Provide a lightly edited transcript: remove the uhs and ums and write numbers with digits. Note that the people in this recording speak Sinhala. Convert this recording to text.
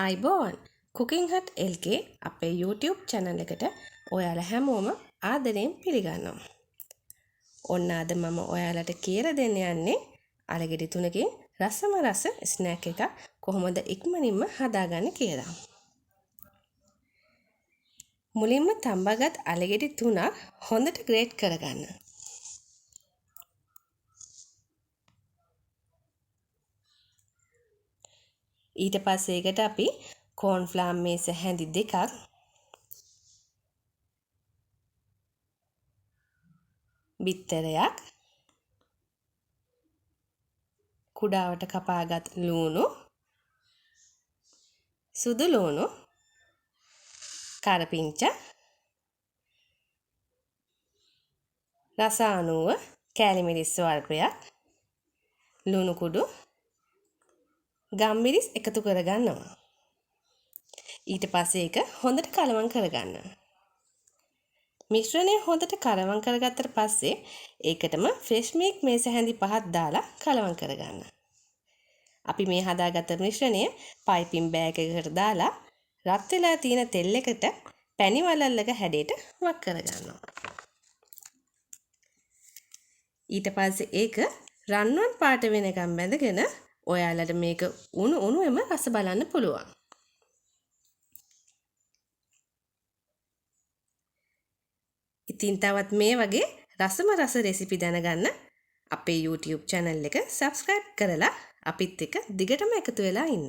අයිබෝන් Cooking Hut LK අපේ YouTube channel එකට ඔයාලා හැමෝම ආදරයෙන් පිළිගන්නවා. ඔන්න අද මම ඔයාලට කියලා දෙන්න යන්නේ අලගෙඩි තුනකින් රසම රස ස්නැක් එකක් කොහොමද ඉක්මනින්ම හදාගන්නේ කියලා. මුලින්ම තඹගත් අලගෙඩි තුනක් හොඳට ග්‍රේට් කරගන්න. ඊට පස්සේ ඒකට අපි කෝන්ෆ්ලාවර් මේස හැඳි දෙකක් බිත්තරයක් කුඩාවට කපාගත් ලුණු සුදු ලුණු කරපිංච රස අණුව කෑලි මිරිස් ස්වල්පයක් ලුණු කුඩු ගම්මිරිස් එකතු කරගන්නවා. ඊට පස්සේ ඒක හොඳට කලවම් කරගන්න. මිශ්‍රණය හොඳට කලවම් කරගත්තට පස්සේ ඒකටම ෆ්‍රෙෂ් මිල්ක් මේස හැඳි පහක් දාලා කලවම් කරගන්න. අපි මේ හදාගත්ත මිශ්‍රණය පයිපින් බෑග් එකකට දාලා රත් වෙලා තියෙන තෙල් එකට පැණි වලල්ලක හැඩයට වක් කරගන්නවා. ඊට පස්සේ ඒක රන්වන් පාට වෙනකම් බැඳගෙන ඔයාලට මේක උණුවෙම රස බලන්න පුළුවන්. ඉතින් තවත් මේ වගේ රසම රස රෙසිපි දැනගන්න අපේ YouTube channel එක subscribe කරලා අපිත් එක්ක දිගටම එකතු වෙලා ඉන්න.